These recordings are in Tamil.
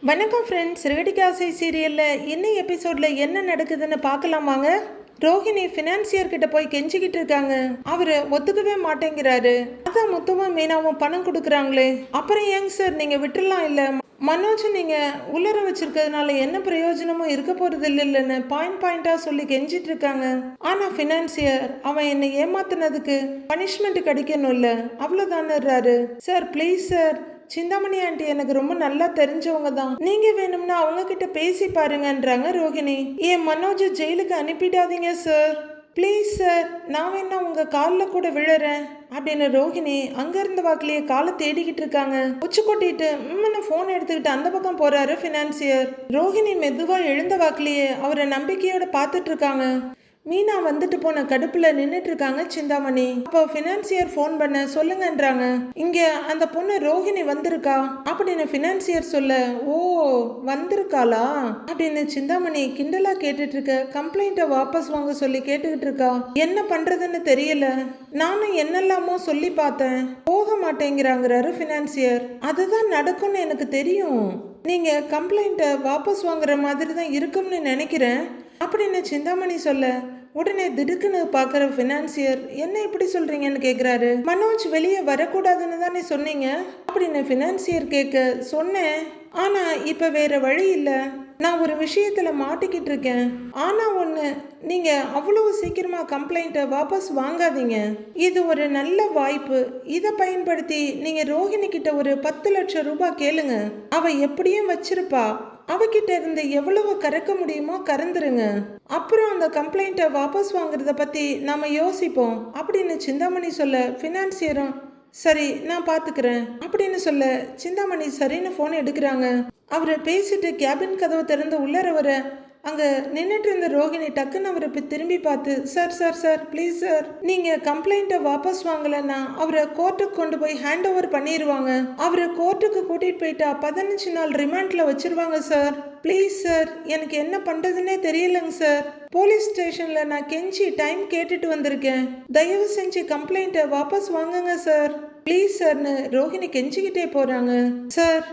வணக்கம் ஃப்ரெண்ட்ஸ், சிறுகடிக்காசை சீரியலில் இன்னும் எபிசோடில் என்ன நடக்குதுன்னு பார்க்கலாம் வாங்க. ரோஹிணி ஃபினான்சியர் கிட்ட போய் கெஞ்சிக்கிட்டு இருக்காங்க. அவரு ஒத்துக்கவே மாட்டேங்கிறாரு. அதான் முத்துவும் மீனாவும் பணம் கொடுக்குறாங்களே, அப்புறம் ஏங்க சார் நீங்கள் விட்டுடலாம் இல்லை, மனோஜ் நீங்கள் உள்ளர வச்சிருக்கிறதுனால என்ன பிரயோஜனமும் இருக்க போகிறது இல்லைன்னு பாயிண்டாக சொல்லி கெஞ்சிட்டு இருக்காங்க. ஆனால் ஃபினான்சியர் அவன் என்னை ஏமாத்தினதுக்கு பனிஷ்மெண்ட் கிடைக்கணும்ல, அவ்வளோதான்றாரு. Sir please sir, Chintamani aunty எனக்கு ரொம்ப நல்லா தெரிஞ்சவங்க தான், நீங்க வேணும்னா அவங்க கிட்ட பேசி பாருங்கன்றாங்க ரோஹிணி. என் மனோஜ் ஜெயிலுக்கு அனுப்பிடாதீங்க சார், ப்ளீஸ் சார், நான் வேணா உங்க காலில் கூட விழுறேன் அப்படின்னு ரோஹிணி அங்க இருந்த வாக்கிலேயே காலை தேடிக்கிட்டு இருக்காங்க. உச்சி கொட்டிட்டு போன் எடுத்துக்கிட்டு அந்த பக்கம் போறாரு ஃபினான்சியர். ரோஹிணி மெதுவா எழுந்த வாக்கிலேயே அவரை நம்பிக்கையோட பார்த்துட்டு இருக்காங்க. மீனா வந்துட்டு போன கடுப்புல நின்றுட்டு இருக்காங்க சிந்தாமணி. அப்போ ஃபினான்சியர் ஃபோன் பண்ண சொல்லுங்கன்றாங்க. இங்க அந்த பொண்ணு ரோஹிணி வந்திருக்கா அப்படின்னு ஃபினான்சியர் சொல்ல, ஓ வந்திருக்காளா அப்படின்னு சிந்தாமணி கிண்டலா கேட்டுட்டு இருக்க. கம்ப்ளைண்ட்டை வாபஸ் வாங்க சொல்லி கேட்டுக்கிட்டு இருக்கா. என்ன பண்றதுன்னு தெரியல, நானும் என்னெல்லாமோ சொல்லி பார்த்தேன், போக மாட்டேங்கிறாங்கிறாரு ஃபினான்சியர். அதுதான் நடக்கும்னு எனக்கு தெரியும், நீங்க கம்ப்ளைண்ட்டை வாபஸ் வாங்குற மாதிரி தான் இருக்கும்னு நினைக்கிறேன் அப்படின்னு சிந்தாமணி சொல்ல, உடனே திடுக்குன்னு பார்க்குற ஃபினான்சியர் என்ன இப்படி சொல்றீங்கன்னு கேட்குறாரு. மனோஜ் வெளியே வரக்கூடாதுன்னு தானே சொன்னீங்க அப்படின்னு ஃபினான்சியர் கேட்க, சொன்னேன், ஆனா இப்ப வேற வழி இல்லை, நான் ஒரு விஷயத்துல மாட்டிக்கிட்டு இருக்கேன். ஆனா ஒண்ணு, நீங்க அவ்வளவு சீக்கிரமா கம்ப்ளைண்ட்டை வாபஸ் வாங்காதீங்க, இது ஒரு நல்ல வாய்ப்பு, இதை பயன்படுத்தி நீங்க ரோஹிணி கிட்ட ஒரு 10 லட்சம் ரூபாய் கேளுங்க, அவ எப்படியும் வச்சிருப்பா, அவகிட்ட இருந்து எவ்வளவு கறக்க முடியுமோ கறந்துருங்க, அப்புறம் அந்த கம்ப்ளைண்ட்டை வாபஸ் வாங்குறத பத்தி நாம யோசிப்போம் அப்படின்னு சிந்தாமணி சொல்ல, ஃபினான்சியரும் சரி நான் பார்த்துக்கிறேன் அப்படின்னு சொல்ல, சிந்தாமணி சரின்னு ஃபோன் எடுக்கிறாங்க. அவர் பேசிட்டு கேபின் கதவை திறந்து உள்ளர வர, அங்கே நின்றுட்டு இருந்த ரோஹிணி டக்குன்னு அவரை திரும்பி பார்த்து, sir sir sir please sir, நீங்கள் கம்ப்ளைண்ட்டை வாபஸ் வாங்கலைன்னா அவரை கோர்ட்டுக்கு கொண்டு போய் ஹேண்ட் ஓவர் பண்ணிடுவாங்க, அவரை கோர்ட்டுக்கு கூட்டிகிட்டு போயிட்டா 15 நாள் ரிமாண்டில் வச்சிருவாங்க சார், ப்ளீஸ் சார், எனக்கு என்ன பண்ணுறதுன்னே தெரியலைங்க சார், போலீஸ் ஸ்டேஷனில் நான் கெஞ்சி டைம் கேட்டுட்டு வந்திருக்கேன், தயவு செஞ்சு கம்ப்ளைண்ட்டை வாபஸ் வாங்குங்க சார், ப்ளீஸ் சார்னு ரோஹிணி கெஞ்சிக்கிட்டே போகிறாங்க. சார்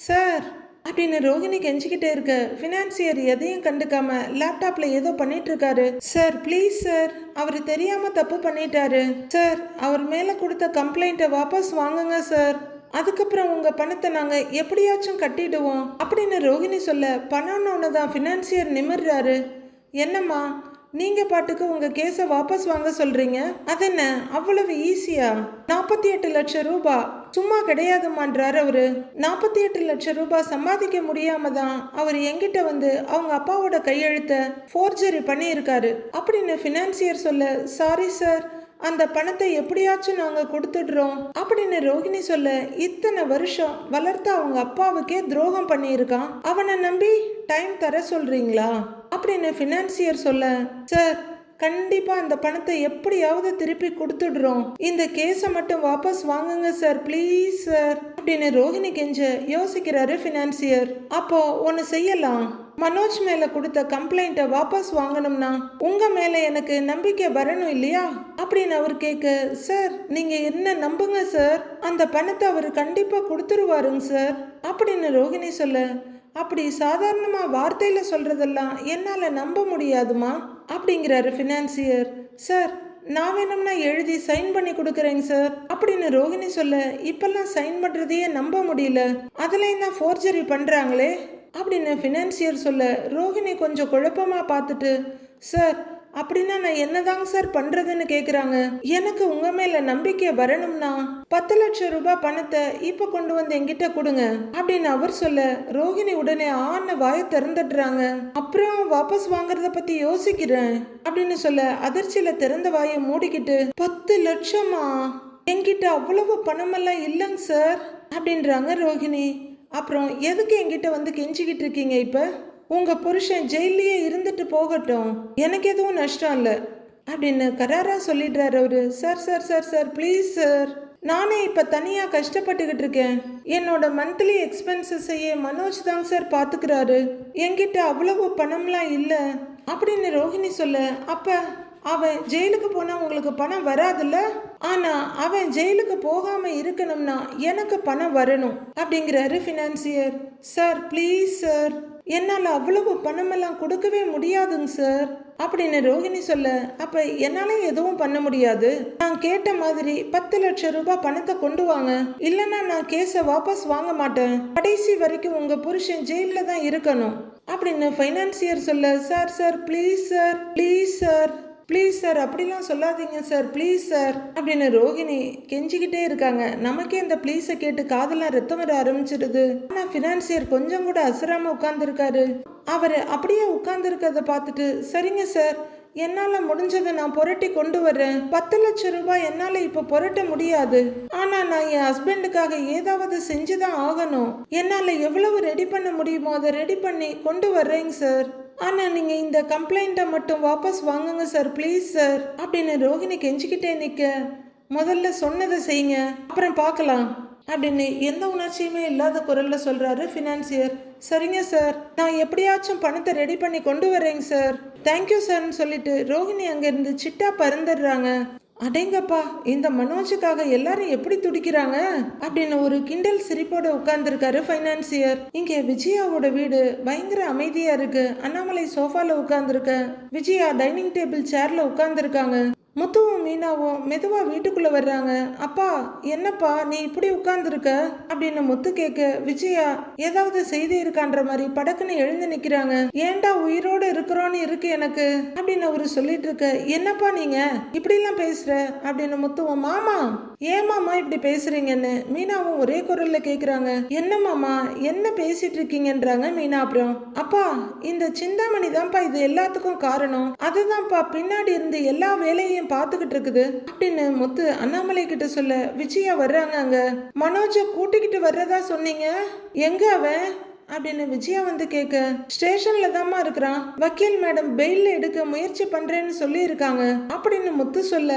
சார் அப்படின்னு ரோஹிணி கெஞ்சிக்கிட்டே இருக்க, ஃபினான்சியர் எதையும் கண்டுக்காம லேப்டாப்ல ஏதோ பண்ணிட்டு இருக்காரு. சார் ப்ளீஸ் சார், அவர் தெரியாம தப்பு பண்ணிட்டாரு சார், அவர் மேல கொடுத்த கம்ப்ளைண்ட்டை வாபஸ் வாங்குங்க சார், அதுக்கப்புறம் உங்க பணத்தை நாங்க எப்படியாச்சும் கட்டிடுவோம் அப்படின்னு ரோஹிணி சொல்ல, பணம்னு தான் ஃபினான்சியர் நிமிர்றாரு. என்னம்மா நீங்க பாட்டுக்கு உங்க கேஸை வாபஸ் வாங்க சொல்றீங்க, அது என்ன அவ்வளவு ஈஸியா? 48 லட்சம் ரூபாய் சும்மா கிடையாதுமான்றாரு அவரு. 48 லட்சம் ரூபாய் சம்பாதிக்க முடியாம தான் அவர் எங்கிட்ட வந்து அவங்க அப்பாவோட கையெழுத்த ஃபோர்ஜரி பண்ணியிருக்காரு அப்படின்னு ஃபினான்சியர் சொல்ல, சாரி சார், அந்த பணத்தை எப்படியாச்சும் நாங்க கொடுத்துடுறோம் அப்படின்னு ரோஹிணி சொல்ல, இத்தனை வருஷம் வளர்த்த அவங்க அப்பாவுக்கே துரோகம் பண்ணியிருக்கான், அவனை நம்பி டைம் தர சொல்றீங்களா அப்படின்னு ஃபினான்சியர் சொல்ல, சார் கண்டிப்பா அந்த பணத்தை எப்படியாவது திருப்பி கொடுத்துடுறோம், இந்த கேஸை மட்டும் வாபஸ் வாங்குங்க சார் ப்ளீஸ் சார் அப்படின்னு ரோஹிணி கெஞ்ச யோசிக்கிறாரு ஃபினான்சியர். அப்போ ஒன்று செய்யலாம், மனோஜ் மேல கொடுத்த கம்ப்ளைண்ட்டை வாபஸ் வாங்கணும்னா உங்க மேல எனக்கு நம்பிக்கை வரணும் இல்லையா அப்படின்னு அவர் கேட்க, சார் நீங்க என்ன நம்புங்க சார், அந்த பணத்தை அவர் கண்டிப்பா கொடுத்துருவாருங்க சார் அப்படின்னு ரோஹிணி சொல்ல, அப்படி சாதாரணமா வார்த்தையில சொல்றதெல்லாம் என்னால நம்ப முடியாதுமா அப்படிங்கிறாரு ஃபினான்சியர். சார் நான் வேணும்னா எழுதி சைன் பண்ணி கொடுக்குறேங்க சார் அப்படின்னு ரோஹிணி சொல்ல, இப்பெல்லாம் சைன் பண்றதையே நம்ப முடியல, அதுலயும் தான் ஃபோர்ஜரி பண்றாங்களே அப்படின்னு ஃபினான்சியர் சொல்ல, ரோஹிணி கொஞ்சம் குழப்பமா பார்த்துட்டு, சார் அப்படின்னா நான் என்னதாங்க சார் பண்றதுன்னு கேக்குறாங்க. எனக்கு உங்க மேல நம்பிக்கை வரணும்னா 10 லட்சம் ரூபாய் பணத்தை இப்ப கொண்டு வந்து என்கிட்ட கொடுங்க அப்படின்னு அவர் சொல்ல, ரோஹிணி உடனே ஆன வாயை திறந்துடுறாங்க. அப்புறம் வாபஸ் வாங்குறத பத்தி யோசிக்கிறேன் அப்படின்னு சொல்ல, அதிர்ச்சியில திறந்த வாயை மூடிக்கிட்டு, 10 லட்சமா, என்கிட்ட அவ்வளவு பணமெல்லாம் இல்லைங்க சார் அப்படின்றாங்க ரோஹிணி. அப்புறம் எதுக்கு என்கிட்ட வந்து கெஞ்சிக்கிட்டு இருக்கீங்க? இப்ப உங்க புருஷன் ஜெயிலையே இருந்துட்டு போகட்டும், எனக்கு எதுவும் நஷ்டம் இல்லை அப்படின்னு கராரா சொல்லிடுறாரு அவரு. Sir sir sir sir please sir, நானே இப்ப தனியா கஷ்டப்பட்டுக்கிட்டு இருக்கேன், என்னோட மந்த்லி எக்ஸ்பென்சஸையே மனோஜ் தாங்க சார் பாத்துக்கிறாரு, என்கிட்ட அவ்வளவு பணம்லாம் இல்லை அப்படின்னு ரோஹிணி சொல்ல, அப்ப அவன் ஜெயிலுக்கு போனா உங்களுக்கு பணம் வராதுல்ல, ஆனா அவன் ஜெயிலுக்கு போகாம இருக்கணும்னா எனக்கு பணம் வரணும் அப்படிங்கிறாரு ஃபினான்சியர். சார் ப்ளீஸ் சார், என்னால் அவ்வளவு பணமெல்லாம் கொடுக்கவே முடியாதுங்க சார் அப்படின்னு ரோஹிணி சொல்ல, அப்ப என்னால எதுவும் பண்ண முடியாது, நான் கேட்ட மாதிரி 10 லட்சம் ரூபாய் பணத்தை கொண்டு வாங்க, இல்லைன்னா நான் கேஸை வாபஸ் வாங்க மாட்டேன், கடைசி வரைக்கும் உங்க புருஷன் ஜெயில தான் இருக்கணும் அப்படின்னு ஃபைனான்சியர் சொல்ல, sir sir please sir please sir please sir அப்படிலாம் சொல்லாதீங்க சார் ப்ளீஸ் சார் அப்படின்னு ரோஹிணி கெஞ்சிக்கிட்டே இருக்காங்க. நமக்கே இந்த ப்ளீஸை கேட்டு காதெல்லாம் ரத்தம் வர ஆரம்பிச்சிடுது. ஆனால் ஃபினான்சியர் கொஞ்சம் கூட அசராம உட்கார்ந்துருக்காரு. அவர் அப்படியே உட்கார்ந்துருக்கிறத பார்த்துட்டு, சரிங்க சார், என்னால் முடிஞ்சதை நான் புரட்டி கொண்டு வர்றேன், 10 லட்சம் ரூபாய் என்னால் இப்போ புரட்ட முடியாது, ஆனால் நான் என் ஹஸ்பண்டுக்காக ஏதாவது செஞ்சுதான் ஆகணும், என்னால் எவ்வளவு ரெடி பண்ண முடியுமோ அதை ரெடி பண்ணி கொண்டு வர்றேங்க சார், ஆனால் நீங்கள் இந்த கம்ப்ளைண்ட்டை மட்டும் வாபஸ் வாங்குங்க சார் ப்ளீஸ் சார் அப்படின்னு ரோஹிணி கெஞ்சிக்கிட்டே நிற்க, முதல்ல சொன்னதை செய்யுங்க அப்புறம் பார்க்கலாம் அப்படின்னு எந்த உணர்ச்சியுமே இல்லாத குரல்ல சொல்றாரு ஃபினான்சியர். சரிங்க சார், நான் எப்படியாச்சும் பணத்தை ரெடி பண்ணி கொண்டு வரேங்க சார், தேங்க்யூ சார்ன்னு சொல்லிட்டு ரோஹிணி அங்கேருந்து சிட்டா பறந்துடுறாங்க. அடேங்கப்பா, இந்த மனோஜுக்காக எல்லாரும் எப்படி துடிக்கிறாங்க அப்படின்னு ஒரு கிண்டல் சிரிப்போட உட்கார்ந்துருக்காரு ஃபைனான்சியர். இங்க விஜயாவோட வீடு பயங்கர அமைதியா இருக்கு. அண்ணாமலை சோஃபால உட்கார்ந்துருக்க, விஜயா டைனிங் டேபிள் சேர்ல உட்கார்ந்துருக்காங்க. முத்துவும் மீனாவும் மெதுவா வீட்டுக்குள்ள வர்றாங்க. அப்பா, என்னப்பா நீ இப்படி உட்கார்ந்துருக்க அப்படின்னு முத்து கேட்க, விஜயா ஏதாவது செய்தி இருக்கான்ற மாதிரி படக்குன்னு எழுந்து நிக்கிறாங்க. ஏன்டா உயிரோடு இருக்கிறோன்னு இருக்கு எனக்கு அப்படின்னு அவரு சொல்லிட்டு இருக்க, என்னப்பா நீங்க இப்படி எல்லாம் பேசுற அப்படின்னு முத்துவும், மாமா ஏன் மாமா இப்படி பேசுறீங்கன்னு மீனாவும் ஒரே குரல்ல கேக்குறாங்க. என்ன மாமா என்ன பேசிட்டு இருக்கீங்கன்றாங்க மீனா. அப்புறம், அப்பா இந்த சிந்தாமணி தான்ப்பா இது எல்லாத்துக்கும் காரணம், அதுதான்ப்பா பின்னாடி இருந்து எல்லா வேலையும் பார்த்துக்கிட்டு இருக்குது அப்படின்னு முத்து அண்ணாமலை கிட்ட சொல்ல, விஜயா வர்றாங்க. அங்க மனோஜை கூட்டிக்கிட்டு வர்றதா சொன்னீங்க, எங்க அவன் அப்படின்னு விஜயா வந்து கேட்க, ஸ்டேஷன்ல தாம்மா இருக்கிறான், வக்கீல் மேடம் பெயில் எடுக்க முயற்சி பண்றேன்னு சொல்லி இருக்காங்க அப்படின்னு முத்து சொல்ல,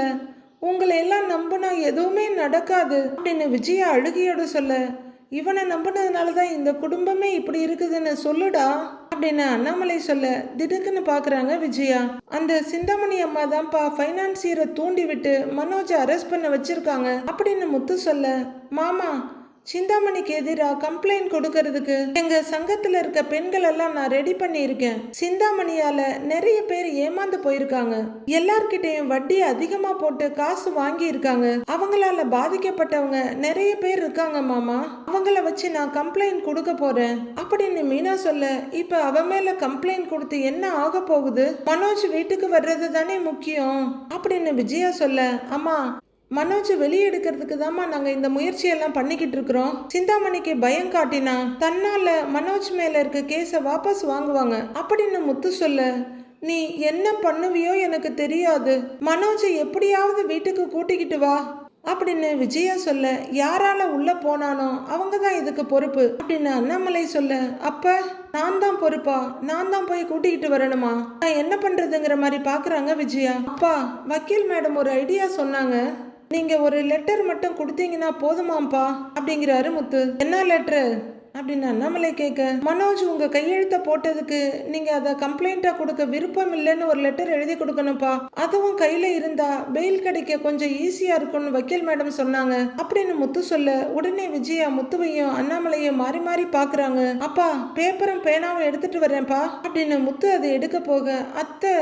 உங்களை எல்லாம் நம்பினா எதுவுமே நடக்காது அப்படின்னு விஜயா அழுகையோட சொல்ல, இவனை நம்பினதுனால தான் இந்த குடும்பமே இப்படி இருக்குதுன்னு சொல்லுடா அப்படின்னு அண்ணாமலை சொல்ல, திடுக்குன்னு பாக்குறாங்க விஜயா. அந்த சிந்தாமணி அம்மா தான்ப்பா ஃபைனான்சியரை தூண்டி விட்டு மனோஜை அரெஸ்ட் பண்ண வச்சிருக்காங்க அப்படின்னு முத்து சொல்ல, மாமா சிந்தாமணிக்கு எதிராக கம்ப்ளைண்ட் கொடுக்கறதுக்கு எங்க சங்கத்துல இருக்க பெண்கள் எல்லாம் நான் ரெடி பண்ணியிருக்கேன். சிந்தாமணியால நிறைய பேர் ஏமாந்து போயிருக்காங்க, எல்லார்கிட்டையும் வட்டி அதிகமா போட்டு காசு வாங்கி இருக்காங்க, அவங்களால பாதிக்கப்பட்டவங்க நிறைய பேர் இருக்காங்க மாமா, அவங்கள வச்சு நான் கம்ப்ளைண்ட் கொடுக்க போறேன் அப்படின்னு மீனா சொல்ல, இப்ப அவ மேல கம்ப்ளைண்ட் கொடுத்து என்ன ஆக போகுது, மனோஜ் வீட்டுக்கு வர்றது தானே முக்கியம் அப்படின்னு விஜயா சொல்ல, அம்மா மனோஜ் வெளியே எடுக்கிறதுக்கு தாம்மா நாங்க இந்த முயற்சியெல்லாம் பண்ணிக்கிட்டு இருக்கிறோம், சிந்தாமணிக்கு பயம் காட்டினா தன்னால மனோஜ் மேல இருக்க கேஸை வாபஸ் வாங்குவாங்க அப்படின்னு முத்து சொல்ல, நீ என்ன பண்ணுவியோ எனக்கு தெரியாது, மனோஜை எப்படியாவது வீட்டுக்கு கூட்டிக்கிட்டு வா அப்படின்னு விஜயா சொல்ல, யாரால உள்ள போனானோ அவங்க தான் இதுக்கு பொறுப்பு அப்படின்னு அண்ணாமலை சொல்ல, அப்ப நான் தான் பொறுப்பா, நான் தான் போய் கூட்டிக்கிட்டு வரணுமா, நான் என்ன பண்றதுங்கிற மாதிரி பாக்குறாங்க விஜயா. அப்பா, வக்கீல் மேடம் ஒரு ஐடியா சொன்னாங்க, நீங்க ஒரு லெட்டர் மட்டும் கொடுத்தீங்கன்னா போதுமாப்பா அப்படிங்கிறாரு முத்து. என்ன லெட்டரு அப்படின்னு அண்ணாமலை கேட்க, மனோஜ் உங்க கையெழுத்த போட்டதுக்கு நீங்க அதை கம்ப்ளைண்டா கொடுக்க விருப்பம் இல்லைன்னு ஒரு லெட்டர் எழுதி கொடுக்கணும்ப்பா, அதுவும் கையில இருந்தா பெயில் கிடைக்க கொஞ்சம் ஈஸியா இருக்கும்னு வக்கீல் மேடம் சொன்னாங்க அப்படின்னு முத்து சொல்ல, உடனே விஜயா முத்துவையும் அண்ணாமலையும் மாறி மாறி பாக்குறாங்க. அப்பா, பேப்பரும் பேனாவும் எடுத்துட்டு வரேன்ப்பா அப்படின்னு முத்து அதை எடுக்க போக, அத்தை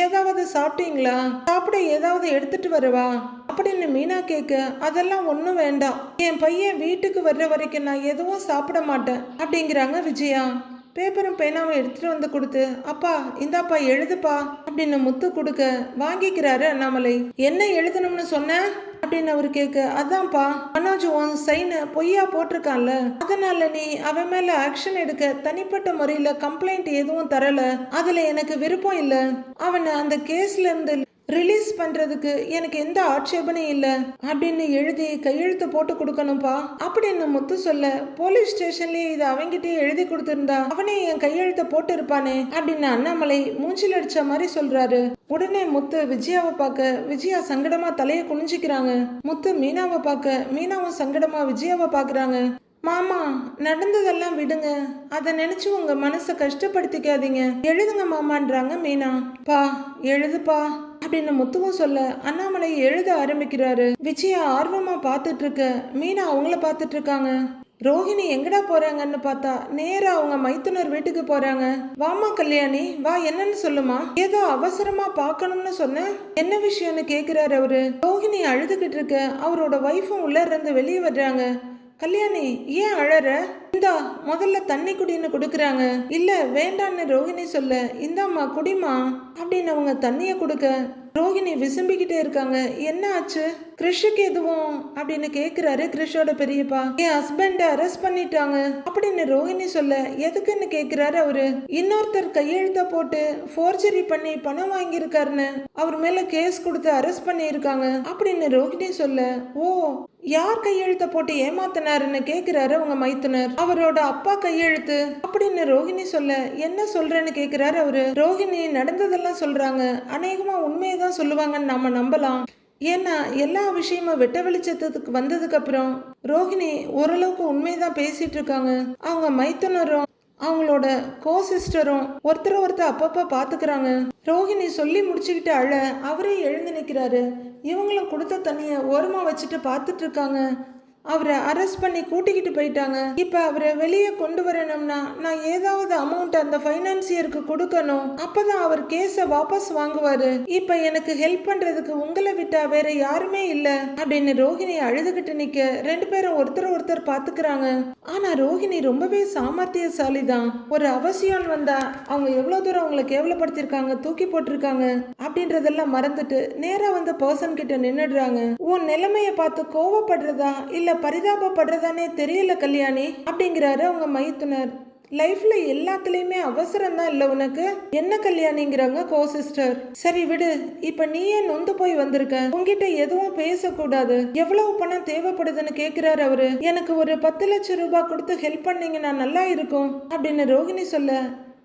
ஏதாவது சாப்பிட்டீங்களா, சாப்பிட ஏதாவது எடுத்துட்டு வரவா அப்படின்னு மீனா கேட்க, அதெல்லாம் ஒன்றும் வேண்டாம், என் பையன் வீட்டுக்கு வர்ற வரைக்கும் நான் எதுவும் சாப்பிட மாட்டேன் அப்படிங்கிறாங்க விஜயா. பேப்பரும் பேனாவும் எடுத்துட்டு வந்து கொடுத்து, அப்பா இந்தாப்பா எழுதுப்பா அப்படின்னு முத்து கொடுக்க, வாங்கிக்கிறாரு அண்ணாமலை. என்ன எழுதணும்னு சொன்ன அப்படின்னு அவரு கேட்க, அதான்ப்பா மனோஜ் உன் சைனை பொய்யா போட்டிருக்கான்ல, அதனால நீ அவன் மேல ஆக்ஷன் எடுக்க தனிப்பட்ட முறையில கம்ப்ளைண்ட் எதுவும் தரல, அதுல எனக்கு விருப்பம் இல்ல, அவனை அந்த கேஸ்ல இருந்து ரிலீஸ் பண்றதுக்கு எனக்கு எந்த ஆட்சேபனையும் இல்லை அப்படின்னு எழுதி கையெழுத்து போட்டு கொடுக்கணும்ப்பா அப்படின்னு முத்து சொல்ல, போலீஸ் ஸ்டேஷன்லயே இதை அவங்கிட்டே எழுதி கொடுத்திருந்தா அவனே என் கையெழுத்த போட்டு இருப்பானே அப்படின்னு அண்ணாமலை மூஞ்சில் அடிச்ச மாதிரி சொல்றாரு. உடனே முத்து விஜயாவை பார்க்க, விஜயா சங்கடமா தலையை குனிஞ்சிக்கிறாங்க. முத்து மீனாவை பார்க்க, மீனாவும் சங்கடமா விஜயாவை பாக்குறாங்க. மாமா, நடந்ததெல்லாம் விடுங்க. அதை நினைச்சு உங்க மனசை கஷ்டப்படுத்திக்காதீங்க. எழுதுங்க மாமான்றாங்க மீனா. பா, எழுதுப்பா அப்படின்னு முத்துவும் சொல்ல அண்ணாமலை எழுத ஆரம்பிக்கிறாரு. விஜயா ஆர்வமா பார்த்துட்டு இருக்க மீனா அவங்கள பார்த்துட்டு இருக்காங்க. ரோஹிணி எங்கடா போறாங்கன்னு பார்த்தா நேரா அவங்க மைத்துனர் வீட்டுக்கு போறாங்க. வாமா கல்யாணி, வா, என்னன்னு சொல்லுமா. ஏதோ அவசரமா பார்க்கணும்னு சொன்ன, என்ன விஷயம்னு கேக்குறாரு அவரு. ரோஹிணி அழுதுகிட்டு இருக்க அவரோட ஒய்ஃபும் உள்ள இருந்து வெளியே வர்றாங்க. கல்யாணி, ஏன் அழற? இந்தா, முதல்ல தண்ணி குடின்னு கொடுக்குறாங்க. இல்ல வேண்டான்னு ரோஹிணி சொல்ல, இந்தாம்மா குடிமா அப்படின்னு அவங்க தண்ணிய கொடுக்க ரோஹிணி விசும்பிக்கிட்டே இருக்காங்க. என்ன ஆச்சு? கிறிஷுக்கு எதுவும் அப்படின்னு கேக்குறாரு கிறிஷோட பெரியப்பா. என் ஹஸ்பண்ட அரெஸ்ட் பண்ணிட்டாங்க அப்படின்னு ரோஹிணி சொல்ல, எதுக்குன்னு கேக்குறாரு அவரு. இன்னொருத்தர் கையெழுத்த போட்டு ஃபோர்ஜரி பண்ணி பணம் வாங்கியிருக்காருன்னு அவர் மேல கேஸ் கொடுத்து அரெஸ்ட் பண்ணியிருக்காங்க அப்படின்னு ரோஹிணி சொல்ல, ஓ, யார் கையெழுத்த போட்டு ஏமாத்தினாருன்னு கேக்குறாரு உங்க மைத்துனர். அவரோட அப்பா கையெழுத்து அப்படின்னு ரோஹிணி சொல்ல, என்ன சொல்றேன்னு கேக்குறாரு அவரு. ரோஹிணி நடந்ததெல்லாம் சொல்றாங்க. அநேகமா உண்மையதான் சொல்லுவாங்கன்னு நாம நம்பலாம். ஏன்னா எல்லா விஷயமும் வெட்ட வெளிச்சத்துக்கு வந்ததுக்கு அப்புறம் ரோஹிணி ஓரளவுக்கு உண்மைதான் பேசிட்டு இருக்காங்க. அவங்க மைத்துனரும் அவங்களோட கோ சிஸ்டரும் ஒருத்தர் அப்பப்ப பாத்துக்கிறாங்க. ரோஹிணி சொல்லி முடிச்சுக்கிட்டு அழ அவரே எழுந்து நிக்கிறாரு. இவங்களும் கொடுத்த தண்ணிய ஓரமா வச்சுட்டு பார்த்துட்டு இருக்காங்க. அவரை அரெஸ்ட் பண்ணி கூட்டிக்கிட்டு போயிட்டாங்க. இப்ப அவரை வெளியே கொண்டு வரணும்னா நான் ஏதாவது அமௌண்ட் அந்த ஃபைனான்சியருக்கு கொடுக்கணும். அப்பதான் அவர் கேஸ வாபஸ் வாங்குவாரு. இப்ப எனக்கு ஹெல்ப் பண்றதுக்கு உங்களை விட்டா வேற யாருமே இல்ல அப்படின்னு ரோஹிணி அழுதுகிட்டு நிக்க ரெண்டு பேரும் ஒருத்தர் பாத்துக்கிறாங்க. ஆனா ரோஹிணி ரொம்பவே சாமர்த்தியசாலி தான். ஒரு அவசியம் வந்தா அவங்க எவ்வளவு தூரம் அவங்களை கேவலப்படுத்திருக்காங்க, தூக்கி போட்டிருக்காங்க அப்படின்றதெல்லாம் மறந்துட்டு நேரா வந்த பர்சன் கிட்ட நின்னுடுறாங்க. உன் நிலைமைய பார்த்து கோவப்படுறதா இல்ல பரிதாபப்படுறதானே தெரியல கல்யாணி அப்படிங்கிறாரு அவங்க மைத்துனர். லைஃப்ல எல்லாத்துலயுமே அவசரம் தான் இல்ல உனக்கு, என்ன கல்யாணிங்கிறாங்க கோ சிஸ்டர். சரி விடு, இப்ப நீயே நொந்து போய் வந்திருக்க, உங்ககிட்ட எதுவும் பேசக்கூடாது. எவ்வளவு பணம் தேவைப்படுதுன்னு கேக்குறாரு அவரு. எனக்கு ஒரு 10 லட்சம் ரூபாய் கொடுத்து ஹெல்ப் பண்ணீங்கன்னா நல்லா இருக்கும் அப்படின்னு ரோஹிணி சொல்ல,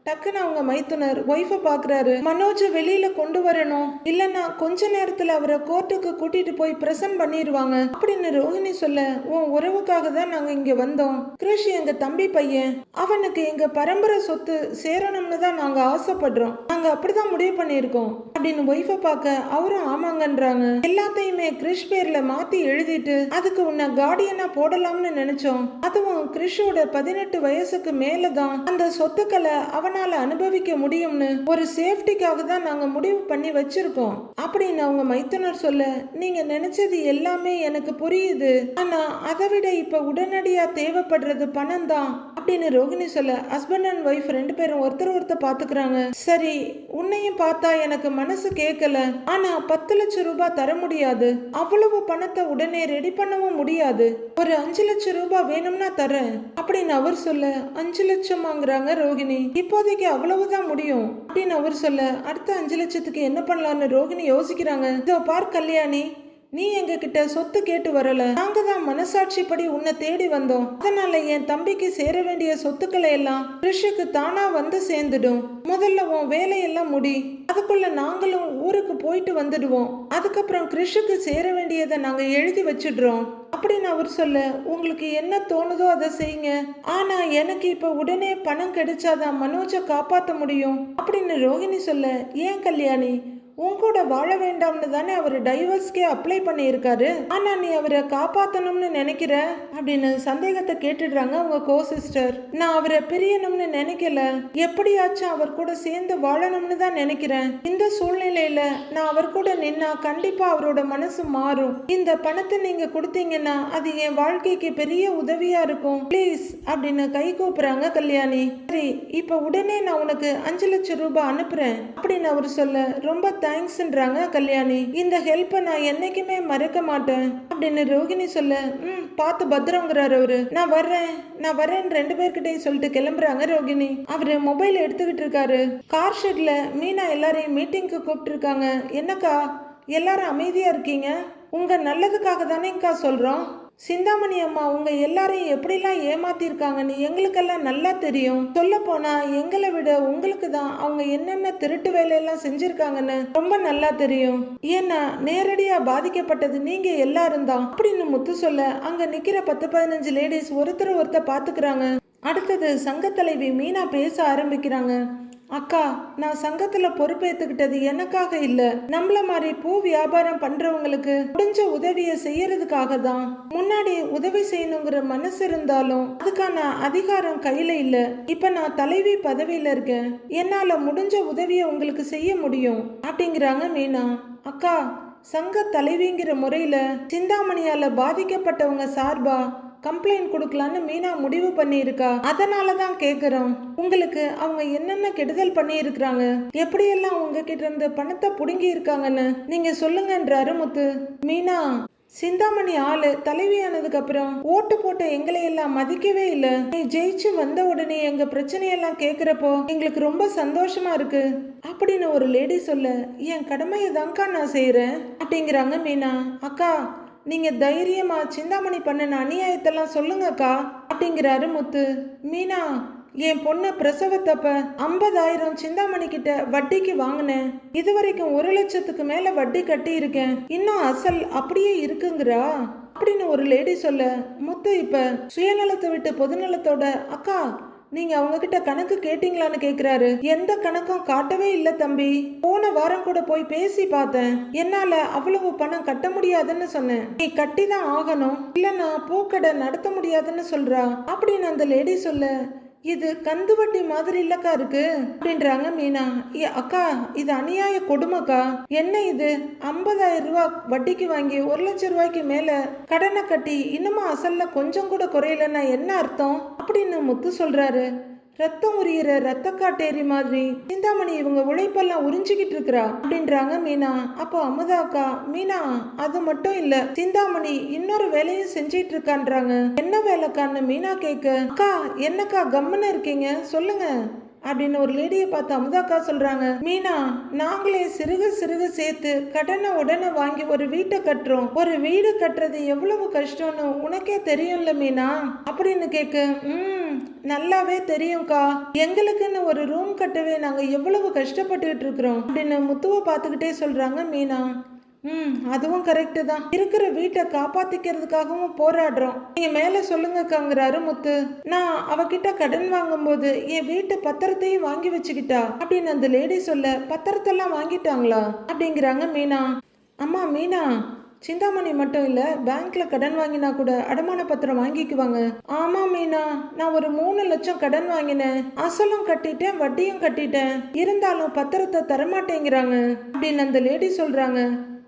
டக்குன்னு அவங்க மைத்துனர் ஒய்ஃபை பாக்குறாரு. மனோஜ் வெளியில கொண்டு வரணும், இல்லன்னா கொஞ்ச நேரத்துல அவரை கோர்ட்டுக்கு கூட்டிட்டு போய் பிரசன்ட் பண்ணிடுவாங்க அப்படின்னு ரோஹிணி சொல்ல, உன் உறவுக்காக தான் நாங்க இங்க வந்தோம். கிருஷ் எங்க தம்பி பையன், அவனுக்கு எங்க பரம்பரை சொத்து சேரணும்னு தான் நாங்க ஆசைப்படுறோம். நாங்க அப்படிதான் முடிவு பண்ணிருக்கோம் அப்படின்னு ஒய்ஃபை பார்க்க அவரும் ஆமாங்கன்றாங்க. எல்லாத்தையுமே கிருஷ் பேர்ல மாத்தி எழுதிட்டு அதுக்கு உன்னை கார்டியனா போடலாம்னு நினைச்சோம். அதுவும் கிருஷோட 18 வயசுக்கு மேலதான் அந்த சொத்துக்களை அவன் அனுபவிக்க முடியும்னு ஒரு சேஃப்டிக்காக தான் நாங்க முடிவு பண்ணி வச்சிருக்கோம் அப்படின்னு அவங்க மைத்துனர் சொல்ல, நீங்க நினைச்சது எல்லாமே எனக்கு புரியுது. ஆனா அதை விட இப்ப உடனடியா தேவைப்படுறது பணம் தான் அப்படின்னு ரோஹிணி சொல்ல, ஹஸ்பண்ட் அண்ட் ஒய்ஃப் ரெண்டு பேரும் ஒருத்தர் பாத்துக்கிறாங்க. சரி, உன்னையும் பார்த்தா எனக்கு மனசு கேட்கல, ஆனா 10 லட்சம் ரூபாய் தர முடியாது. அவ்வளவு பணத்தை உடனே ரெடி பண்ணவும் முடியாது. ஒரு 5 லட்சம் ரூபாய் வேணும்னா தரேன் அப்படின்னு அவர் சொல்ல, 5 லட்சம் வாங்குறாங்க ரோஹிணி. இப்போதைக்கு அவ்வளவுதான் முடியும் அப்படின்னு அவர் சொல்ல, அடுத்த 5 லட்சத்துக்கு என்ன பண்ணலாம்னு ரோஹிணி யோசிக்கிறாங்க. இதோ பார் கல்யாணி, நீ எங்க கிட்ட சொத்து கேட்டு வரல, நாங்க தான் மனசாட்சிப்படி உன்னை தேடி வந்தோம். அதனால என் தம்பிக்கு சேர வேண்டிய சொத்துக்களை எல்லாம் கிருஷுக்கு தானா வந்து சேர்ந்துடும். முதல்ல உன் வேலையெல்லாம் முடி, அதுக்குள்ள நாங்களும் ஊருக்கு போயிட்டு வந்துடுவோம். அதுக்கப்புறம் கிருஷுக்கு சேர வேண்டியதை நாங்க எழுதி வச்சிடுறோம் அப்படின்னு அவர் சொல்ல, உங்களுக்கு என்ன தோணுதோ அதை செய்யுங்க. ஆனா எனக்கு இப்ப உடனே பணம் கிடைச்சாதான் மனோஜை காப்பாற்ற முடியும் அப்படின்னு ரோஹிணி சொல்ல, ஏன் கல்யாணி, உன் கூட வாழ வேண்டாம்னு தானே அவர் டைவர்ஸ்க்கே அப்ளை பண்ணியிருக்காரு. ஆனா நீ அவரை காப்பாத்தணும்னு நினைக்கிற அப்படின்னு சந்தேகத்தை கேட்டுடுறாங்க அவங்க கோ சிஸ்டர். நான் அவரை பிரியணும்னு நினைக்கல, எப்படியாச்சும் அவர் கூட சேர்ந்து வாழணும்னு தான் நினைக்கிறேன். இந்த சூழ்நிலையில நான் அவர் கூட நின்னா கண்டிப்பா அவரோட மனசு மாறும். இந்த பணத்தை நீங்க கொடுத்தீங்கன்னா அது என் வாழ்க்கைக்கு பெரிய உதவியா இருக்கும், பிளீஸ் அப்படின்னு கை கூப்புறாங்க கல்யாணி. சரி, இப்ப உடனே நான் உனக்கு 5 லட்சம் ரூபாய் அனுப்புறேன் அப்படின்னு அவர் சொல்ல, ரொம்ப தேங்க்ஸ்ன்றாங்க கல்யாணி. இந்த ஹெல்ப்பை நான் என்னைக்குமே மறக்க மாட்டேன் அப்படின்னு ரோஹிணி சொல்ல, பார்த்து பத்திரங்கிறாரு அவரு. நான் வரேன் ரெண்டு பேர்கிட்டையும் சொல்லிட்டு கிளம்புறாங்க ரோஹிணி. அவரு மொபைல் எடுத்துக்கிட்டு இருக்காரு. கார் ஷெட்ல மீனா எல்லாரையும் மீட்டிங்க்கு கூப்பிட்டு இருக்காங்க. என்னக்கா எல்லாரும் அமைதியா இருக்கீங்க? உங்க நல்லதுக்காக தானேக்கா சொல்றோம். சிந்தாமணி அம்மா உங்க எல்லாரையும் எப்படிலாம் ஏமாத்திருக்காங்கன்னு எங்களுக்கெல்லாம் நல்லா தெரியும். சொல்ல போனா எங்களை விட உங்களுக்கு தான் அவங்க என்னென்ன திருட்டு வேலையெல்லாம் செஞ்சிருக்காங்கன்னு ரொம்ப நல்லா தெரியும். ஏன்னா நேரடியா பாதிக்கப்பட்டது நீங்க எல்லாரும் தான் அப்படின்னு முத்து சொல்ல அங்க நிக்கிற 10-15 லேடிஸ் ஒருத்தர் பாத்துக்கிறாங்க. அடுத்தது சங்க தலைவி மீனா பேச ஆரம்பிக்கிறாங்க. அக்கா, நான் சங்கத்துல பொறுப்பேற்றுக்கிட்டது எனக்காக இல்ல, நம்மள மாதிரி பூ வியாபாரம் பண்றவங்களுக்கு முடிஞ்ச உதவியை செய்யறதுக்காக தான். முன்னாடி உதவி செய்யணுங்கிற மனசு இருந்தாலும் அதுக்கான அதிகாரம் கையில இல்ல. இப்ப நான் தலைவி பதவியில இருக்கேன், என்னால முடிஞ்ச உதவியை உங்களுக்கு செய்ய முடியும் அப்படிங்கிறாங்க மீனா. அக்கா, சங்க தலைவிங்கிற முறையில சிந்தாமணியால பாதிக்கப்பட்டவங்க சார்பா கம்ப்ளைண்ட் கொடுக்கலான்னு மீனா முடிவு பண்ணியிருக்கா. அதனாலதான் கேக்குறோம், உங்களுக்கு அவங்க என்னென்ன கெடுதல் பண்ணி இருக்கிறாங்க, எப்படியெல்லாம் உங்ககிட்ட இருந்து பணத்தை புடுங்கி இருக்காங்கன்னு நீங்க சொல்லுங்கன்றாரு முத்து. மீனா, சிந்தாமணி ஆளு தலைவியானதுக்கு அப்புறம் ஓட்டு போட்ட எங்களை எல்லாம் மதிக்கவே இல்லை. நீ ஜெயிச்சு வந்த உடனே எங்க பிரச்சனையெல்லாம் கேக்குறப்போ எங்களுக்கு ரொம்ப சந்தோஷமா இருக்கு அப்படின்னு ஒரு லேடி சொல்ல, என் கடமையை தான்க்கா நான் செய்யறேன் அப்படிங்கிறாங்க மீனா. அக்கா, நீங்க தைரியமா சிந்தாமணி பண்ணின அநியாயத்தெல்லாம் சொல்லுங்கக்கா அப்படிங்கிறாரு முத்து. மீனா, என் பொண்ணு பிரசவத்தப்ப 50,000 சிந்தாமணி கிட்ட வட்டிக்கு வாங்கினேன். இதுவரைக்கும் 1,00,000க்கு மேல வட்டி கட்டி இருக்கேன், இன்னும் அசல் அப்படியே இருக்குங்கிறா அப்படின்னு ஒரு லேடி சொல்ல, முத்து இப்ப சுயநலத்தை விட்டு பொதுநலத்தோட, அக்கா நீங்க அவங்க கிட்ட கணக்கு கேட்டீங்களான்னு கேக்குறாரு. எந்த கணக்கும் காட்டவே இல்ல தம்பி, போன வாரம் கூட போய் பேசி பார்த்தேன், என்னால அவ்வளவு பணம் கட்ட முடியாதுன்னு சொன்னேன், நீ கட்டி தான் ஆகணும், இல்லன்னா பூக்கடை நடத்த முடியாதுன்னு சொல்றா அப்படின்னு அந்த லேடி சொல்ல, இது கந்து வட்டி மாதிரி இல்லக்கா இருக்கு அப்படின்றாங்க மீனா. அக்கா, இது அநியாய கொடுமைக்கா, என்ன இது 50,000 ரூபாய் வட்டிக்கு வாங்கி 1,00,000 ரூபாய்க்கு மேல கடனை கட்டி இன்னுமா அசல்ல கொஞ்சம் கூட குறையலன்னா என்ன அர்த்தம் அப்படின்னு முத்து சொல்றாரு. ரத்தம் உரியிற ரத்த காட்டேரி மாதிரி சிந்தாமணி இவங்க உழைப்பெல்லாம் உறிஞ்சிக்கிட்டு இருக்கிறா அப்படின்றாங்க மீனா. அப்போ அமுதா அக்கா, மீனா அது மட்டும் இல்ல, சிந்தாமணி இன்னொரு வேலையும் செஞ்சிட்டு இருக்கான்றாங்க. என்ன வேலைக்கான்னு மீனா கேட்க, அக்கா என்னக்கா கம்முன்னு இருக்கீங்க, சொல்லுங்க அப்படின்னு ஒரு லேடியை பார்த்து அமுதாக்கா சொல்றாங்க. மீனா, நாங்களே சிறுக சிறுக சேர்த்து கடனை உடனே வாங்கி ஒரு வீட்டை கட்டுறோம், ஒரு வீடு கட்டுறது எவ்வளவு கஷ்டம்னு உனக்கே தெரியும்ல மீனா அப்படின்னு கேட்க, நல்லாவே தெரியும்க்கா, எங்களுக்குன்னு ஒரு ரூம் கட்டவே நாங்க எவ்வளவு கஷ்டப்பட்டுக்கிட்டு இருக்கிறோம் அப்படின்னு முத்துவை பார்த்துக்கிட்டே சொல்றாங்க மீனா. அதுவும் கரெக்டு தான், இருக்கிற வீட்டை காப்பாத்திக்கிறதுக்காகவும் போராடுறோம், நீங்க மேல சொல்லுங்கக்காங்கிறாரு முத்து. நான் அவகிட்ட கடன் வாங்கும்போது என் வீட்டு பத்திரத்தையும் வாங்கி வச்சுக்கிட்டா அப்படின்னு அந்த லேடி சொல்ல, பத்திரத்தெல்லாம் வாங்கிட்டாங்களா அப்படிங்கிறாங்க மீனா. அம்மா மீனா, சிந்தாமணி மட்டும் இல்ல, பேங்க்ல கடன் வாங்கினா கூட அடமான பத்திரம் வாங்கிக்குவாங்க. ஆமா மீனா, நான் ஒரு 3 லட்சம் கடன் வாங்கினேன், அசலும் கட்டிட்டேன் வட்டியும் கட்டிட்டேன், இருந்தாலும் பத்திரத்தை தரமாட்டேங்கிறாங்க அப்படின்னு அந்த லேடி சொல்றாங்க.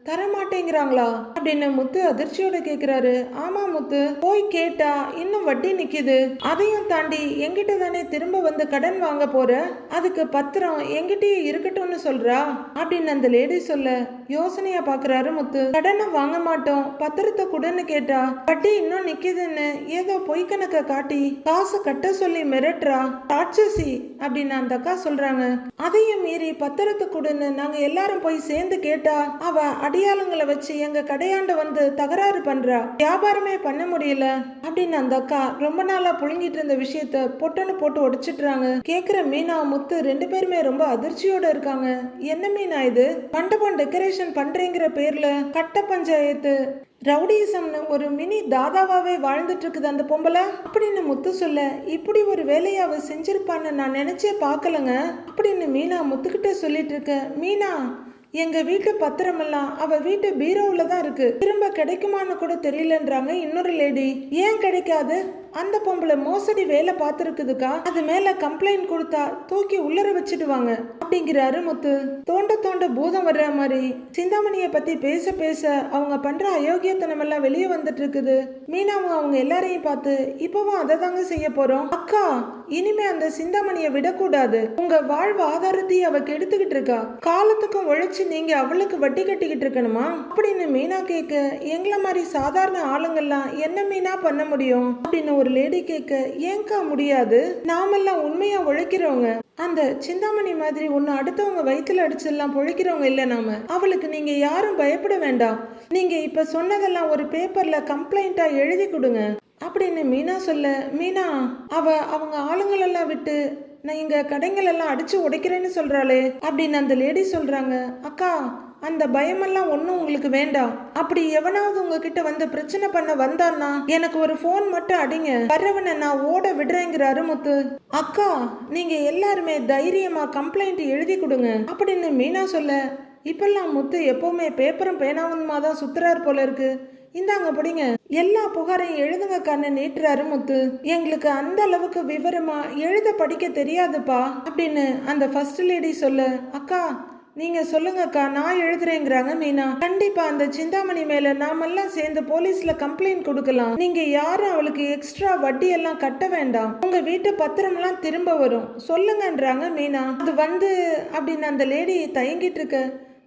தரமாட்டேங்கிறாங்களா அப்படின்னு முத்து அதிர்ச்சியோட கேக்குறாரு. ஆமா முத்து, போய் கேட்டா இன்னும் வட்டி நிக்குது, அதையும் தாண்டி எங்கிட்ட தானே திரும்ப வந்து கடன் வாங்க போற, அதுக்கு பத்திரம் எங்கிட்டயே இருக்கட்டும்னு சொல்றா அப்படின்னு அந்த லேடி சொல்ல, யோசனையா பாக்குறாரு முத்து. கடனை வாங்க மாட்டோம், பத்திரத்தை கூடன்னு கேட்டா வட்டி இன்னும் நிக்குதுன்னு ஏதோ பொய் கணக்க காட்டி காசு கட்ட சொல்லி மிரட்டுறா ராட்சசி அப்படின்னு அந்த அக்கா சொல்றாங்க. அதையும் மீறி பத்திரத்தை கூடன்னு நாங்க எல்லாரும் போய் சேர்ந்து கேட்டா அவ அடியாளங்களை வச்சு எங்க கடையாண்ட வந்து தகராறு பண்றா, வியாபாரமே பண்ண முடியல அப்படின்னு அந்த அக்கா ரொம்ப நாளா புழுங்கிட்டு இருந்த விஷயத்த பொட்டன்னு போட்டு உடைச்சிட்டுறாங்க. கேக்குற மீனா முத்து 2 பேருமே ரொம்ப அதிர்ச்சியோட இருக்காங்க. என்ன மீனா இது, மண்டபம் டெக்கரேஷன் பண்றேங்கிற பேர்ல கட்ட பஞ்சாயத்து ரவுடிசம்னு ஒரு மினி தாதாவாவே வாழ்ந்துட்டு இருக்குது அந்த பொம்பளை அப்படின்னு முத்து சொல்ல, இப்படி ஒரு வேலையை அவ செஞ்சிருப்பான்னு நான் நினைச்சே பார்க்கலங்க அப்படின்னு மீனா முத்துக்கிட்ட சொல்லிட்டு இருக்க. மீனா, எங்க வீட்டு பத்திரமெல்லாம் அவ வீட்டு பீரோவுல தான் இருக்கு, திரும்ப கிடைக்குமான்னு கூட தெரியலன்றாங்க இன்னொரு லேடி. ஏன் கிடைக்காது, அந்த பொம்பளை மோசடி வேலை பார்த்துருக்குதுக்கா, அது மேல கம்ப்ளைண்ட் கொடுத்தா தூக்கி உள்ளர வச்சிடுவாங்க அப்படிங்கிறாரு முத்து. தோண்ட தோண்ட பூதம் வர்ற மாதிரி சிந்தாமணிய பத்தி பேச பேச அவங்க பண்ற அயோக்கியத்தனம் எல்லாம் வெளியே வந்துட்டு இருக்குது. மீனாவும் அவங்க எல்லாரையும் பார்த்து, இப்பவும் அதை தாங்க செய்ய போறோம் அக்கா, இனிமே அந்த சிந்தாமணியை விடக்கூடாது, உங்க வாழ்வு ஆதாரத்தையும் அவ கெடுத்துக்கிட்டு இருக்கா, காலத்துக்கும் உழைச்சு நீங்க அவளுக்கு வட்டி கட்டிக்கிட்டு இருக்கணுமா அப்படின்னு மீனா கேட்க, எங்களை மாதிரி சாதாரண ஆளுங்கெல்லாம் என்ன மீனா பண்ண முடியும் அப்படின்னு ஒரு லேடி கேட்க, ஏங்கா முடியாது, நாமெல்லாம் உண்மையா உழைக்கிறவங்க, அந்த சிந்தாமணி மாதிரி ஒன்னு அடுத்தவங்க வயிற்றுல அடிச்செல்லாம் பொழைக்கிறவங்க இல்லை நாம, அவளுக்கு நீங்க யாரும் பயப்பட வேண்டாம், நீங்க இப்ப சொன்னதெல்லாம் ஒரு பேப்பர்ல கம்ப்ளைண்டா எழுதி கொடுங்க அப்படின்னு மீனா சொல்ல, மீனா அவங்க ஆளுங்களெல்லாம் விட்டு நான் இங்க கடைகள் எல்லாம் அடிச்சு உடைக்கிறேன்னு சொல்றாளே அப்படின்னு அந்த லேடி சொல்றாங்க. அக்கா, அந்த பயமெல்லாம் ஒன்றும் உங்களுக்கு வேண்டாம். அப்படி எவனாவது உங்ககிட்ட வந்து பிரச்சனை பண்ண வந்தான்னா எனக்கு ஒரு ஃபோன் மட்டும் அடிங்க, வர்றவனை நான் ஓட விடுறேங்கிறாரு முத்து. அக்கா, நீங்க எல்லாருமே தைரியமா கம்ப்ளைண்ட் எழுதி கொடுங்க அப்படின்னு மீனா சொல்ல, இப்பெல்லாம் முத்து எப்பவுமே பேப்பரும் பேனாவுமா தான் சுத்துறாரு போல இருக்கு, இந்தாங்க படிங்க, எல்லா புகாரையும் எழுதுங்கக்கான்னு நீட்டுறாரு முத்து. எங்களுக்கு அந்த அளவுக்கு விவரமா எழுத படிக்க தெரியாதுப்பா அப்படின்னு அந்த ஃபர்ஸ்ட் லேடி சொல்ல, அக்கா நீங்க சொல்லுங்கக்கா, நான் எழுதுறேங்கிறாங்க மீனா. கண்டிப்பா அந்த சிந்தாமணி மேல நாமெல்லாம் சேர்ந்து போலீஸ்ல கம்ப்ளைண்ட் கொடுக்கலாம், நீங்க யாரும் அவளுக்கு எக்ஸ்ட்ரா வட்டி எல்லாம் கட்ட வேண்டாம், உங்க வீட்டு பத்திரம் எல்லாம் திரும்ப வரும் சொல்லுங்கன்றாங்க மீனா. அது வந்து அப்படின்னு அந்த லேடி தயங்கிட்டு இருக்க,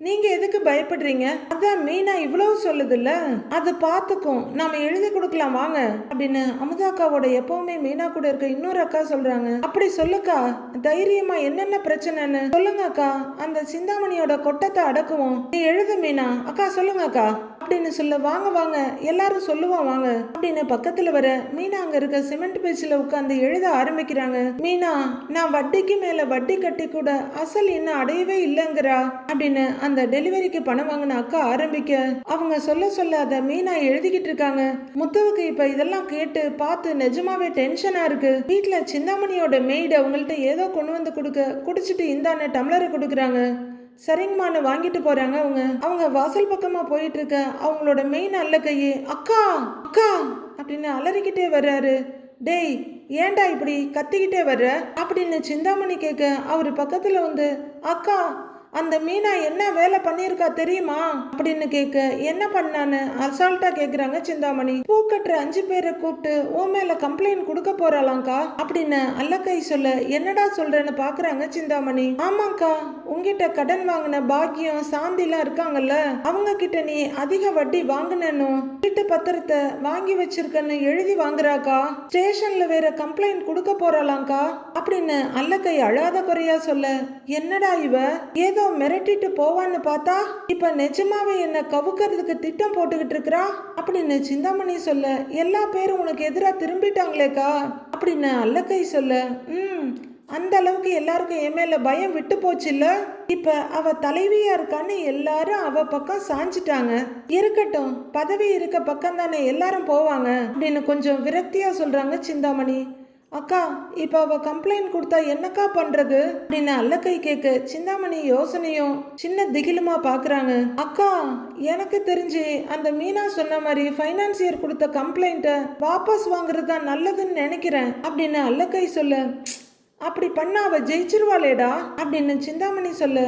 நீங்க எதுக்கு பயப்படுறீங்க, அதான் மீனா இவ்வளவு சொல்லுதுல்ல, அதை பார்த்துக்கும், நாம எழுதி கொடுக்கலாம் வாங்க அப்படின்னு அமுதாக்காவோட எப்பவுமே மீனா கூட இருக்க இன்னொரு அக்கா சொல்றாங்க. அப்படி சொல்லுக்கா, தைரியமா என்னென்ன பிரச்சனைன்னு சொல்லுங்க அக்கா, அந்த சிந்தாமணியோட கொட்டத்தை அடக்குவோம், நீ எழுது மீனா. அக்கா சொல்லுங்க அக்கா அப்படின்னு சொல்ல, வாங்க வாங்க எல்லாரும் சொல்லுவோம் வாங்க அப்படின்னு பக்கத்துல வர மீனா அங்க இருக்க சிமெண்ட் பெஞ்சில உட்காந்து எழுத ஆரம்பிக்கிறாங்க. மீனா, நான் வட்டிக்கு மேல வட்டி கட்டி கூட அசல் இன்னும் அடையவே இல்லைங்கிறா அப்படின்னு அந்த டெலிவரிக்கு பணம் வாங்கின அக்கா ஆரம்பிக்க, அவங்க சொல்ல சொல்ல அதை மீனா எழுதிக்கிட்டு இருக்காங்க. முத்துவுக்கு இப்ப இதெல்லாம் கேட்டு பார்த்து நிஜமாவே டென்ஷனா இருக்கு. வீட்டுல சிந்தாமணியோட மெய்டு அவங்கள்ட்ட ஏதோ கொண்டு வந்து கொடுக்க, குடிச்சிட்டு இந்தான டம்ளரை கொடுக்குறாங்க. சரிங்கம்மான்னு வாங்கிட்டு போறாங்க. அவங்க வாசல் பக்கமா போயிட்டு இருக்க அவங்களோட மெயின் அல்ல கையே, அக்கா அக்கா அப்படின்னு அலறிக்கிட்டே வர்றாரு. டேய், ஏன்டா இப்படி கத்திக்கிட்டே வர்ற அப்படின்னு சிந்தாமணி கேட்க, அவரு பக்கத்துல வந்து, அக்கா அந்த மீனா என்ன வேலை பண்ணியிருக்கா தெரியுமா அப்படின்னு கேட்க, என்ன பண்ணான்னு அசால்ட்டா கேக்குறாங்க சிந்தாமணி. பூக்கட்டுற 5 பேரை கூப்பிட்டு ஓ மேல கம்ப்ளைண்ட் கொடுக்க போறாளாங்க்கா அப்படின்னு அல்லக்கை சொல்ல, என்னடா சொல்றேன்னு பாக்குறாங்க சிந்தாமணி. ஆமாக்கா, உங்ககிட்ட கடன் வாங்கின பாக்கியம் சாந்திலாம் இருக்காங்கல்ல, அவங்க கிட்ட நீ அதிக வட்டி வாங்கினனும் வீட்டு பத்திரத்தை வாங்கி வச்சிருக்கன்னு எழுதி வாங்குறாக்கா, ஸ்டேஷன்ல வேற கம்ப்ளைண்ட் கொடுக்க போறாளாங்க்கா அப்படின்னு அல்லக்கை அழாத குறையா சொல்ல, என்னடா இவ ஏதோ மிரட்டிட்டு போவான்னு பார்த்தா இப்ப நிஜமாவே என்ன கவுக்கிறதுக்கு திட்டம் போட்டுக்கிட்டு இருக்கிறா அப்படின்னு சிந்தாமணி சொல்ல, எல்லா பேரும் உனக்கு எதிராக திரும்பிட்டாங்களேக்கா அப்படின்னு அல்லக்கை சொல்ல, அந்த அளவுக்கு எல்லாருக்கும் என் மேல பயம் விட்டு போச்சு இல்ல, இப்ப அவ தலைவியா இருக்கான்னு எல்லாரும் அவ பக்கம் சாஞ்சிட்டாங்க, இருக்கட்டும் பதவி இருக்க பக்கம் தானே எல்லாரும் போவாங்க அப்படின்னு கொஞ்சம் விரக்தியா சொல்றாங்க சிந்தாமணி. அக்கா, இப்ப அவ கம்ப்ளைண்ட் கொடுத்தா என்னக்கா பண்றது அப்படின்னு அல்லக்கை கேட்க, சிந்தாமணி யோசனையும் சின்ன திகிலுமா பாக்குறாங்க. அக்கா, எனக்கு தெரிஞ்சு அந்த மீனா சொன்ன மாதிரி ஃபைனான்சியர் கொடுத்த கம்ப்ளைண்ட்டை வாபஸ் வாங்குறது தான் நல்லதுன்னு நினைக்கிறேன் அப்படின்னு அல்லக்கை சொல்ல, அப்படி பண்ண அவ ஜெயிச்சிருவாளேடா அப்படின்னு சிந்தாமணி சொல்ல,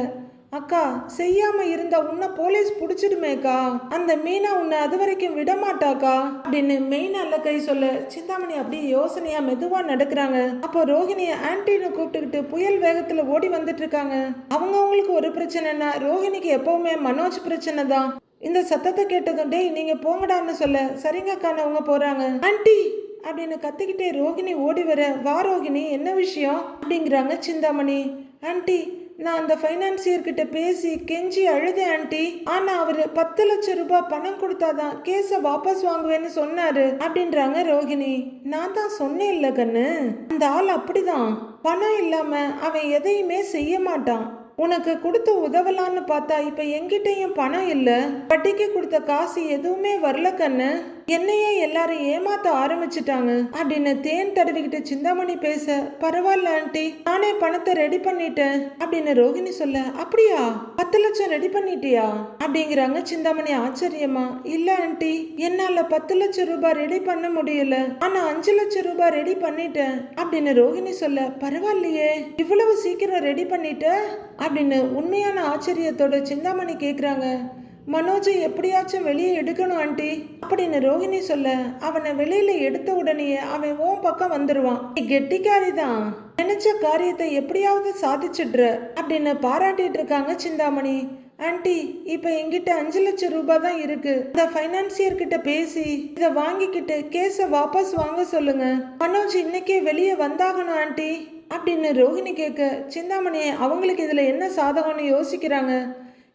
அக்கா செய்யாம இருந்தா உன்னை போலீஸ் புடிச்சிடுமேக்கா, அந்த மீனா உன்னை அது வரைக்கும் விடமாட்டாக்கா அப்படின்னு மெயின் அல்லக்கை சொல்ல, சிந்தாமணி அப்படியே யோசனையா மெதுவா நடக்கிறாங்க. அப்போ ரோஹிணிய ஆன்டின்னு கூப்பிட்டுக்கிட்டு புயல் வேகத்துல ஓடி வந்துட்டு இருக்காங்க. அவங்களுக்கு ஒரு பிரச்சனைனா ரோஹிணிக்கு எப்பவுமே மனோஜ் பிரச்சனை தான். இந்த சத்தத்தை கேட்டதும், டேய் நீங்க போங்கடான்னு சொல்ல, சரிங்கக்கான்னு அவங்க போறாங்க. ஆன்டி அப்படின்னு கத்திக்கிட்டே ரோஹிணி ஓடி வர, வா ரோஹிணி என்ன விஷயம் அப்படிங்கிறாங்க சிந்தாமணி. ஆன்டி, நான் அந்த ஃபைனான்சியர் கிட்ட பேசி கெஞ்சி அழுதேன் ஆன்டி, ஆனா அவரு 10 லட்சம் ரூபாய் பணம் கொடுத்தாதான் கேஸ வாபஸ் வாங்குவேன்னு சொன்னாரு அப்படின்றாங்க ரோஹிணி. நான் தான் சொன்னேன் இல்ல கண்ணு, அந்த ஆள் அப்படிதான், பணம் இல்லாம அவன் எதையுமே செய்ய மாட்டான், உனக்கு கொடுத்து உதவலான்னு பார்த்தா இப்ப எங்கிட்டையும் பணம் இல்ல, வட்டிக்கு கொடுத்த காசு எதுவுமே வரல கண்ணு, என்னையே எல்லாரும் ஏமாத்த ஆரம்பிச்சுட்டாங்க அப்படின்னு தேன் தடவிக்கிட்டு சிந்தாமணி பேச, பரவாயில்ல ஆண்டி நானே பணத்தை ரெடி பண்ணிட்டேன் அப்படின்னு ரோஹிணி சொல்ல, அப்படியா 10 லட்சம் ரெடி பண்ணிட்டியா அப்படிங்கிறாங்க சிந்தாமணி ஆச்சரியமா. இல்ல ஆண்டி, என்னால 10 லட்சம் ரூபாய் ரெடி பண்ண முடியல, ஆனா 5 லட்சம் ரூபாய் ரெடி பண்ணிட்டேன் அப்படின்னு ரோஹிணி சொல்ல, பரவாயில்லையே இவ்வளவு சீக்கிரம் ரெடி பண்ணிட்ட அப்படின்னு உண்மையான ஆச்சரியத்தோட சிந்தாமணி கேக்குறாங்க. மனோஜை எப்படியாச்சும் வெளியே எடுக்கணும் ஆண்டி அப்படின்னு ரோஹிணி சொல்ல, அவனை வெளியில எடுத்த உடனே அவன் ஓன் பக்கம் வந்துருவான், நீ கெட்டிக்காரி தான், நினைச்ச காரியத்தை எப்படியாவது சாதிச்சிடுற அப்படின்னு பாராட்டிட்டு இருக்காங்க சிந்தாமணி. ஆன்ட்டி இப்ப என்கிட்ட 5 லட்சம் ரூபாய் தான் இருக்கு. இந்த ஃபைனான்சியர் கிட்ட பேசி இத வாங்கிக்கிட்டு கேஸ வாபஸ் வாங்க சொல்லுங்க. மனோஜ் இன்னைக்கே வெளியே வந்தாகணும் ஆன்ட்டி அப்படின்னு ரோஹிணி கேட்க, சிந்தாமணி அவங்களுக்கு இதுல என்ன சாதகம்னு யோசிக்கிறாங்க.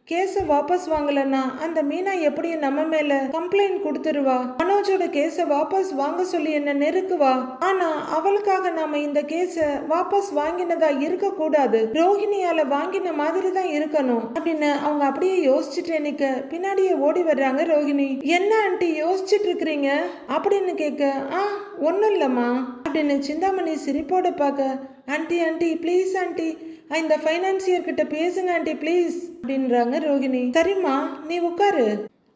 கேஸை வாபஸ் வாங்கலன்னா அந்த மீனா எப்படியும் நம்ம மேல கம்ப்ளைண்ட் கொடுத்துருவா. மனோஜோட கேஸை வாபஸ் வாங்க சொல்லி என்ன நெருக்குவா. ஆனா அவளுக்காக நாம இந்த கேஸை வாபஸ் வாங்கினதா இருக்க கூடாது, ரோஹிணியால வாங்கின மாதிரி தான் இருக்கணும் அப்படின்னு அவங்க அப்படியே யோசிச்சுட்டு நிக்க பின்னாடியே ஓடி வர்றாங்க ரோஹிணி. என்ன ஆண்டி யோசிச்சுட்டு இருக்கிறீங்க அப்படின்னு கேட்க, ஒன்னும் இல்லம்மா அப்படின்னு சிந்தாமணி சிரிப்போட பார்க்க, ஆண்டி ஆண்டி ப்ளீஸ் ஆண்டி இந்த ஃபைனான்சியர் கிட்ட பேசுங்க ஆண்டி ப்ளீஸ் அப்படின்றாங்க ரோஹிணி. சரிம்மா நீ உட்காரு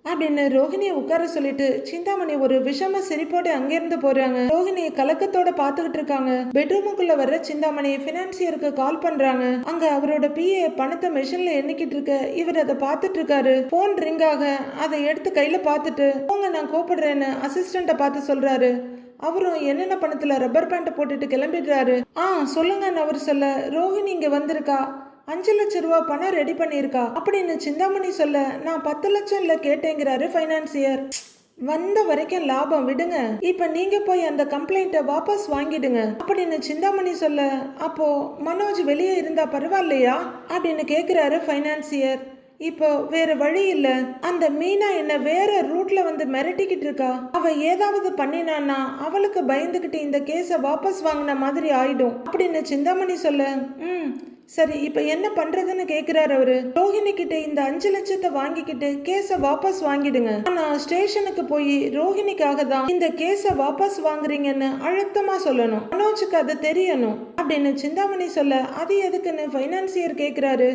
அப்படின்னு ரோஹிணியை உட்கார சொல்லிட்டு சிந்தாமணி ஒரு விஷம சிரிப்போட அங்கிருந்து போறாங்க. ரோஹிணி கலக்கத்தோட பாத்துக்கிட்டு இருக்காங்க. பெட்ரூமுக்குள்ள வர்ற சிந்தாமணி பினான்சியருக்கு கால் பண்றாங்க. அங்க அவரோட பிஏ பணத்தை மெஷின்ல எண்ணிக்கிட்டு இருக்க இவர் அதை பாத்துட்டு இருக்காரு. போன் ரிங் ஆக அதை எடுத்து கையில பாத்துட்டு போங்க நான் கூப்பிடுறேன்னு அசிஸ்டண்ட பார்த்து சொல்றாரு. அவரும் என்னென்ன பணத்துல ரப்பர் பேண்ட் போட்டுட்டு கிளம்பிடுறாரு. சொல்லுங்கன்னு அவர் சொல்ல, ரோஹிணி இங்க வந்திருக்கா, 5 லட்சம் ரூபாய் பணம் ரெடி பண்ணியிருக்கா அப்படின்னு சிந்தாமணி சொல்ல, நான் 10 லட்சம் இல்ல கேட்டேங்கிறாரு ஃபைனான்சியர். வந்த வரைக்கும் லாபம் விடுங்க, இப்ப நீங்க போய் அந்த கம்ப்ளைண்ட்டை வாபஸ் வாங்கிடுங்க அப்படின்னு சிந்தாமணி சொல்ல, அப்போ மனோஜ் வெளியே இருந்தா பரவாயில்லையா அப்படின்னு கேக்குறாரு ஃபைனான்சியர். இப்போ வேற வழி இல்ல, அந்த மீனா என்ன வேற ரூட்ல வந்து மிரட்டிக்கிட்டு இருக்கா. அவ ஏதாவது பண்ணினான்னா அவளுக்கு பயந்துகிட்டு இந்த கேஸ வாபஸ் வாங்கின மாதிரி ஆயிடும் அப்படின்னு சிந்தாமணி சொல்ல, சரி இப்ப என்ன பண்றதுன்னு கேக்குறாரு அவரு. ரோஹிணி கிட்ட இந்த 5 லட்சத்தை வாங்கிக்கிட்டு கேஸ வாபஸ் வாங்கிடுங்க, ஆனா ஸ்டேஷனுக்கு போய் ரோஹிணிக்காக தான் இந்த கேஸ வாபஸ் வாங்குறீங்கன்னு அழுத்தமா சொல்லணும், மனோஜுக்கு அது தெரியணும் அப்படின்னு சிந்தாமணி சொல்ல, அது எதுக்குன்னு ஃபைனான்சியர் கேக்குறாரு.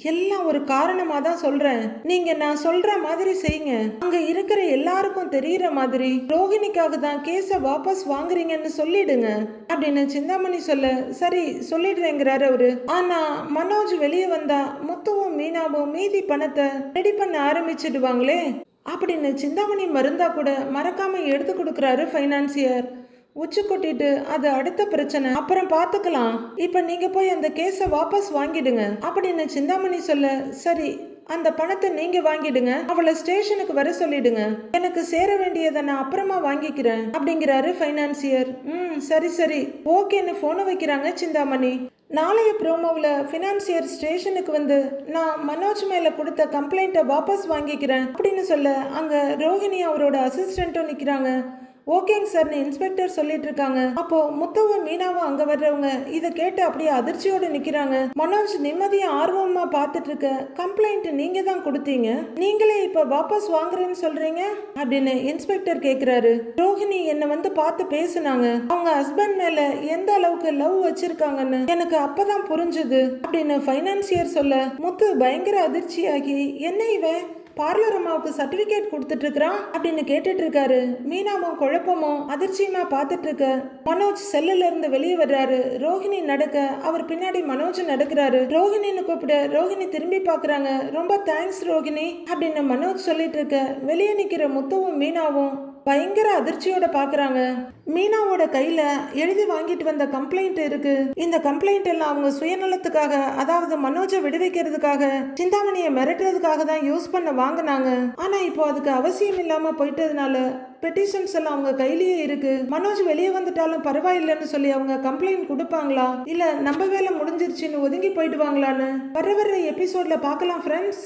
எல்லாம் ஒரு காரணமா தான் சொல்றேன், நீங்க நான் சொல்ற மாதிரி செய்யுங்க, அங்க இருக்கிற எல்லாருக்கும் தெரியற மாதிரி ரோஹிணிக்காக தான் கேஸ வாபஸ் வாங்குறீங்கன்னு சொல்லிடுங்க அப்படின்னு சிந்தாமணி சொல்ல, சரி சொல்லிடுறேங்கிறாரு அவரு. ஆனா மனோஜ் வெளியே வந்தா முத்துவும் மீனாவும் மீதி பணத்தை ரெடி பண்ண ஆரம்பிச்சிடுவாங்களே அப்படின்னு சிந்தாமணி மருந்தா கூட மறக்காம எடுத்து கொடுக்கறாரு ஃபைனான்சியர். உச்சி கொட்டிட்டு அது அடுத்த பிரச்சனை, அப்புறம் பாத்துக்கலாம், இப்ப நீங்க போய் அந்த கேஸ வாபஸ் வாங்கிடுங்க அப்படின்னு சிந்தாமணி சொல்ல, சரி அந்த பணத்தை நீங்க வாங்கிடுங்க, அவளை ஸ்டேஷனுக்கு வர சொல்லிடுங்க, எனக்கு சேர வேண்டியதை நான் அப்புறமா வாங்கிக்கிறேன் அப்படிங்கிறாரு ஃபைனான்சியர். சரி சரி ஓகேன்னு போனை வைக்கிறாங்க சிந்தாமணி. நாளைய ப்ரோமோவில் ஃபினான்சியர் ஸ்டேஷனுக்கு வந்து நான் மனோஜ் மேலே கொடுத்த கம்ப்ளைண்ட்டை வாபஸ் வாங்கிக்கிறேன் அப்படின்னு சொல்ல, அங்கே ரோஹிணி அவரோட அசிஸ்டண்ட்டும் நிற்கிறாங்க. ஓகேங்க சார்னு இன்ஸ்பெக்டர் சொல்லிட்டு இருக்காங்க. அப்போ முத்தவும் மீனாவும் அங்க வர்றவங்க இதை கேட்டு அப்படியே அதிர்ச்சியோட நிக்கிறாங்க. மனோஜ் நிம்மதியா ஆர்வமா பார்த்துட்டு இருக்க, கம்ப்ளைண்ட் நீங்க தான் கொடுத்தீங்க, நீங்களே இப்ப வாபஸ் வாங்குறேன்னு சொல்றீங்க அப்படின்னு இன்ஸ்பெக்டர் கேக்குறாரு. ரோஹிணி என்ன வந்து பார்த்து பேசுனாங்க, அவங்க ஹஸ்பண்ட் மேல எந்த அளவுக்கு லவ் வச்சிருக்காங்கன்னு எனக்கு அப்பதான் புரிஞ்சுது அப்படின்னு ஃபைனான்சியர் சொல்ல, முத்து பயங்கர அதிர்ச்சியாகி, என்ன இவன் பார்லர் அம்மாவுக்கு சர்டிபிகேட் கொடுத்துட்டு இருக்கிறான் அப்படின்னு கேட்டுட்டு இருக்காரு. மீனாவும் குழப்பமும் அதிர்ச்சியுமா பார்த்துட்டு இருக்க, மனோஜ் செல்லுல இருந்து வெளியே வர்றாரு. ரோஹிணி நடக்க அவர் பின்னாடி மனோஜ் நடக்கிறாரு. ரோஹிணின்னு கூப்பிட ரோஹிணி திரும்பி பாக்குறாங்க. ரொம்ப தேங்க்ஸ் ரோஹிணி அப்படின்னு மனோஜ் சொல்லிட்டு இருக்க, வெளியே நிக்கிற முத்துவும் மீனாவும் பயங்கர அதிர்ச்சியோட பாக்குறாங்க. மீனாவோட கையில எழுதி வாங்கிட்டு வந்த கம்ப்ளைண்ட் இருக்கு. இந்த கம்ப்ளைண்ட் எல்லாம் அவங்க சுயநலத்துக்காக, அதாவது மனோஜை விடுவிக்கிறதுக்காக, சிந்தாமணியை மிரட்டுறதுக்காக தான் யூஸ் பண்ண வாங்கினாங்க. ஆனா இப்போ அதுக்கு அவசியம் இல்லாம போயிட்டதுனால பெட்டிஷன்ஸ் எல்லாம் அவங்க கையிலேயே இருக்கு. மனோஜ் வெளியே வந்துட்டாலும் பரவாயில்லைன்னு சொல்லி அவங்க கம்ப்ளைண்ட் கொடுப்பாங்களா, இல்ல நம்ம வேலை முடிஞ்சிருச்சுன்னு ஒதுங்கி போயிடுவாங்களான்னு வர எபிசோட்ல பார்க்கலாம் ஃப்ரெண்ட்ஸ்.